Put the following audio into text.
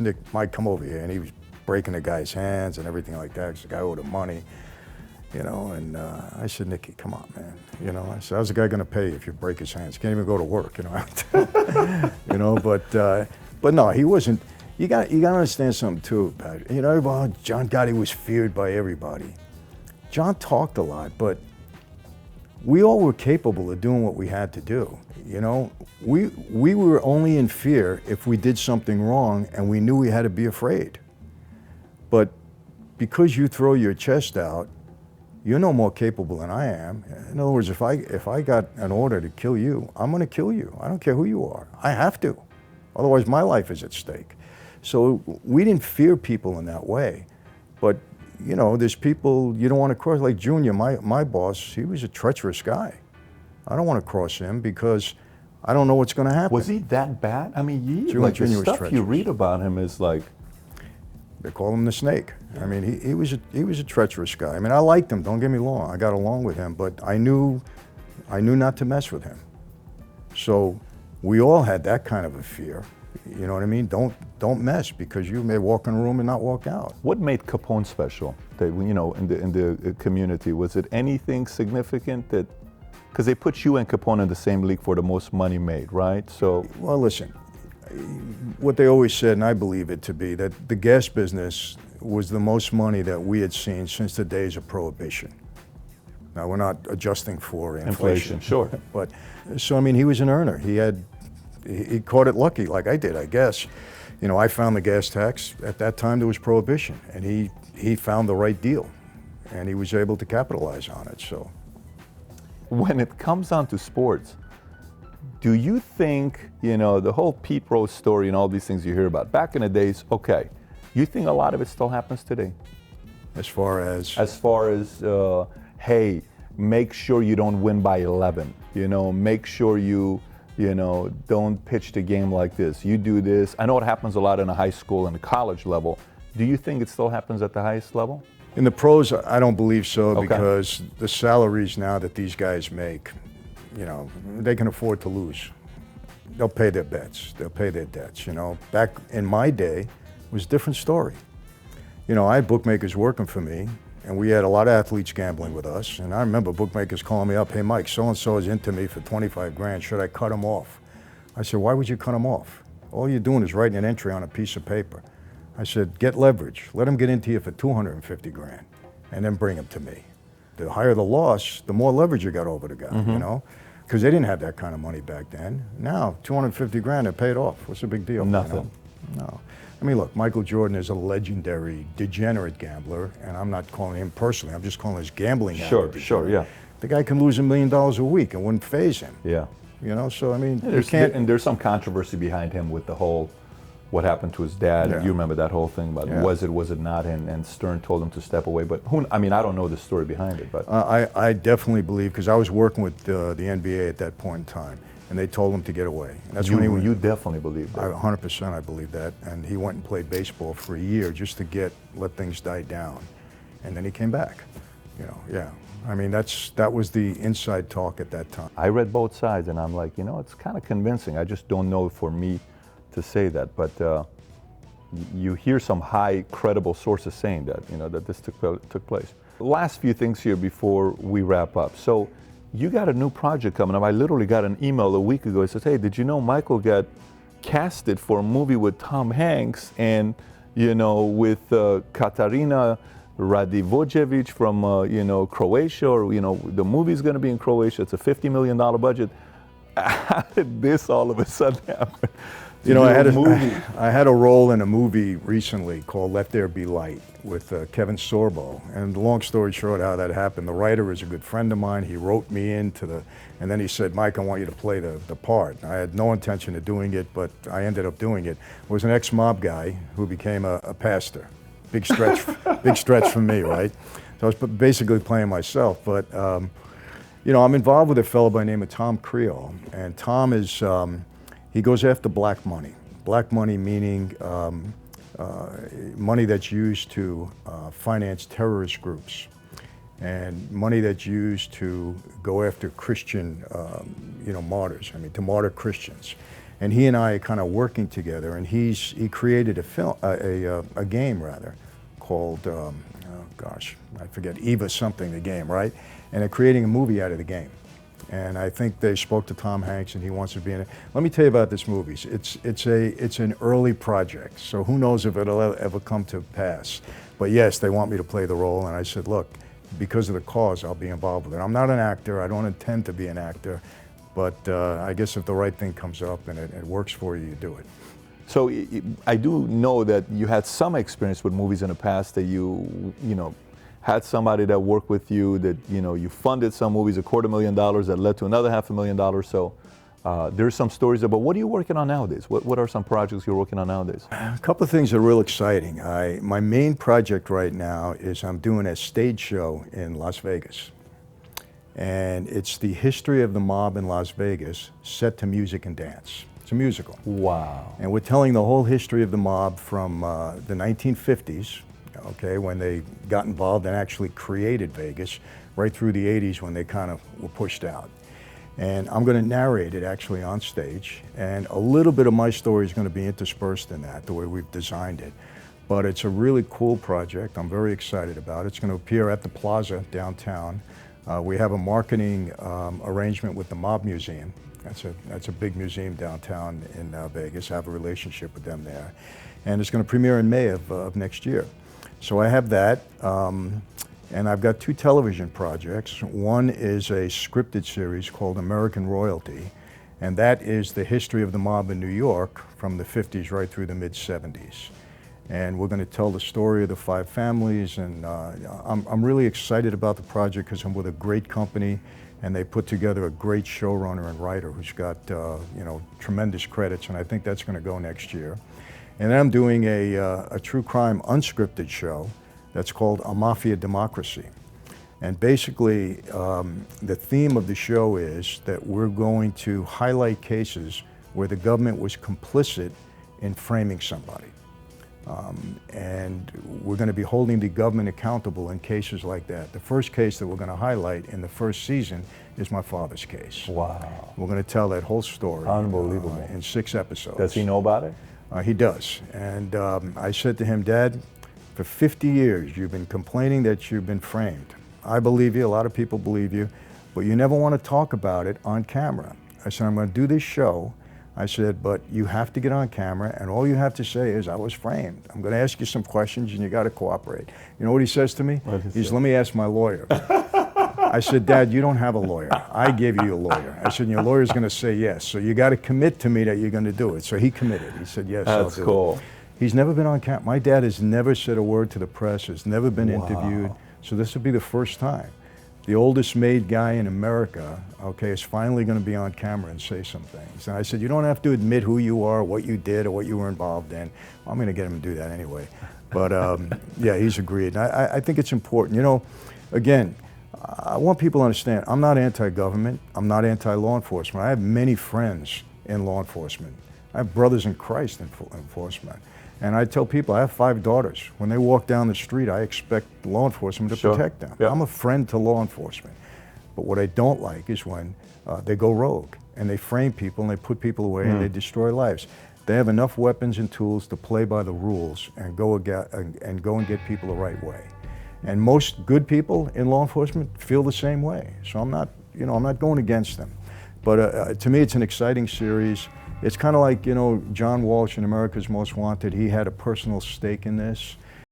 Nick might come over here, and he was breaking the guy's hands and everything like that because the guy owed him money, and I said, Nicky, come on, man. I said, how's the guy going to pay you if you break his hands? Can't even go to work, But no, he wasn't. You got to understand something too, Pat. John Gotti was feared by everybody. John talked a lot, but we all were capable of doing what we had to do. We were only in fear if we did something wrong and we knew we had to be afraid. But because you throw your chest out, you're no more capable than I am. In other words, if I got an order to kill you, I'm going to kill you. I don't care who you are. I have to. Otherwise, my life is at stake. So we didn't fear people in that way. But, there's people you don't want to cross. Like Junior, my boss, he was a treacherous guy. I don't want to cross him because I don't know what's going to happen. Was he that bad? I mean, Junior the stuff you read about him is like... They call him the Snake. I mean, he was a treacherous guy. I mean, I liked him, don't get me wrong. I got along with him, but I knew not to mess with him. So we all had that kind of a fear. You know what I mean? Don't mess, because you may walk in a room and not walk out. What made Capone special? In the community, was it anything significant that? Because they put you and Capone in the same league for the most money made, right? So. Well, listen. What they always said, and I believe it to be, that the gas business was the most money that we had seen since the days of Prohibition. Now, we're not adjusting for inflation. Sure. But, so, I mean, he was an earner. He caught it lucky, like I did, I guess. I found the gas tax. At that time, there was Prohibition, and he found the right deal, and he was able to capitalize on it, so. When it comes down to sports, do you think, the whole Pete Rose story and all these things you hear about, back in the days, okay, you think a lot of it still happens today? As far as, hey, make sure you don't win by 11, make sure you don't pitch the game like this. You do this. I know it happens a lot in a high school and a college level. Do you think it still happens at the highest level? In the pros, I don't believe so, Okay. because the salaries now that these guys make, they can afford to lose. They'll pay their bets. They'll pay their debts, Back in my day, it was a different story. I had bookmakers working for me, and we had a lot of athletes gambling with us. And I remember bookmakers calling me up, hey, Mike, so-and-so is into me for 25 grand. Should I cut him off? I said, why would you cut him off? All you're doing is writing an entry on a piece of paper. I said, get leverage. Let him get into you for 250 grand, and then bring him to me. The higher the loss, the more leverage you got over the guy, Because they didn't have that kind of money back then. Now, 250 grand, they're paid off. What's the big deal? Nothing. No. I mean, look, Michael Jordan is a legendary, degenerate gambler, and I'm not calling him personally. I'm just calling his gambling habit. Sure, yeah. The guy can lose $1 million a week and wouldn't faze him. Yeah. So I mean, And there's some controversy behind him with the whole, what happened to his dad. Yeah. You remember that whole thing about was it not, and Stern told him to step away. But I don't know the story behind it. But I definitely believe, because I was working with the NBA at that point in time, and they told him to get away. And that's when he went. You definitely believe that. 100% I believe that. And he went and played baseball for a year just to let things die down. And then he came back, yeah. I mean, that was the inside talk at that time. I read both sides, and I'm like, it's kind of convincing. I just don't know for me to say that. But you hear some high credible sources saying that, that this took place. Last few things here before we wrap up. So you got a new project coming up. I literally got an email a week ago. It says, hey, did you know Michael got casted for a movie with Tom Hanks and, with Katarina Radivojevic from, Croatia, or, the movie's going to be in Croatia. It's a $50 million budget. How did this all of a sudden happen? I had a role in a movie recently called Let There Be Light with Kevin Sorbo. And long story short, how that happened, the writer is a good friend of mine. He wrote me into and then he said, Mike, I want you to play the part. I had no intention of doing it, but I ended up doing it. It was an ex-mob guy who became a pastor. Big stretch, big stretch for me, right? So I was basically playing myself. But, I'm involved with a fellow by the name of Tom Creole. And Tom is, he goes after black money. Black money meaning money that's used to finance terrorist groups, and money that's used to go after Christian, martyrs. I mean, to martyr Christians. And he and I are kind of working together, and he created a game rather, called, oh gosh, I forget, Eva something, the game, right? And they're creating a movie out of the game. And I think they spoke to Tom Hanks, and he wants to be in it. Let me tell you about this movie. It's an early project, so who knows if it'll ever come to pass. But yes, they want me to play the role, and I said, look, because of the cause, I'll be involved with it. I'm not an actor. I don't intend to be an actor. But I guess if the right thing comes up and it works for you, you do it. So I do know that you had some experience with movies in the past, that you know, had somebody that worked with you, that, you know, you funded some movies, $250,000 that led to another $500,000. So there's some stories about, what are you working on nowadays? What are some projects you're working on nowadays? A couple of things that are real exciting. My main project right now is I'm doing a stage show in Las Vegas. And it's the history of the mob in Las Vegas set to music and dance. It's a musical. Wow. And we're telling the whole history of the mob from the 1950s, okay, when they got involved and actually created Vegas, right through the 80s when they kind of were pushed out. And I'm going to narrate it actually on stage, and a little bit of my story is going to be interspersed in that, the way we've designed it. But it's a really cool project. I'm very excited about it. It's going to appear at the Plaza downtown. We have a marketing arrangement with the Mob Museum. That's a big museum downtown in Vegas. I have a relationship with them there. And it's going to premiere in May of next year. So I have that. And I've got two television projects. One is a scripted series called American Royalty. And that is the history of the mob in New York from the 50s right through the mid-70s. And we're going to tell the story of the five families, and I'm really excited about the project because I'm with a great company, and they put together a great showrunner and writer who's got you know, tremendous credits, and I think that's going to go next year. And then I'm doing a true crime unscripted show that's called A Mafia Democracy. And basically, the theme of the show is that we're going to highlight cases where the government was complicit in framing somebody. And we're going to be holding the government accountable in cases like that. The first case that we're going to highlight in the first season is my father's case. Wow. We're going to tell that whole story. Unbelievable. In 6 episodes. Does he know about it? He does. And I said to him, Dad, for 50 years you've been complaining that you've been framed. I believe you, a lot of people believe you, but you never want to talk about it on camera. I said, I'm going to do this show. I said, but you have to get on camera, and all you have to say is, I was framed. I'm going to ask you some questions, and you got to cooperate. You know what he says to me? He says, let me ask my lawyer. I said, Dad, you don't have a lawyer. I gave you a lawyer. I said, your lawyer's going to say yes, so you got to commit to me that you're going to do it. So he committed. He said, yes, I'll do cool. it. He's never been on camera. My dad has never said a word to the press, has never been interviewed, so this will be the first time. The oldest made guy in America, okay, is finally going to be on camera and say some things. And I said, you don't have to admit who you are, what you did, or what you were involved in. Well, I'm going to get him to do that anyway. But yeah, he's agreed. And I think it's important. You know, again, I want people to understand, I'm not anti-government. I'm not anti-law enforcement. I have many friends in law enforcement. I have brothers in Christ in enforcement. And I tell people, I have 5 daughters. When they walk down the street, I expect law enforcement to protect them. Yeah. I'm a friend to law enforcement. But what I don't like is when they go rogue and they frame people and they put people away and they destroy lives. They have enough weapons and tools to play by the rules and go and get people the right way. And most good people in law enforcement feel the same way. So I'm not, you know, I'm not going against them. But to me, it's an exciting series. It's kind of like, you know, John Walsh in America's Most Wanted. He had a personal stake in this.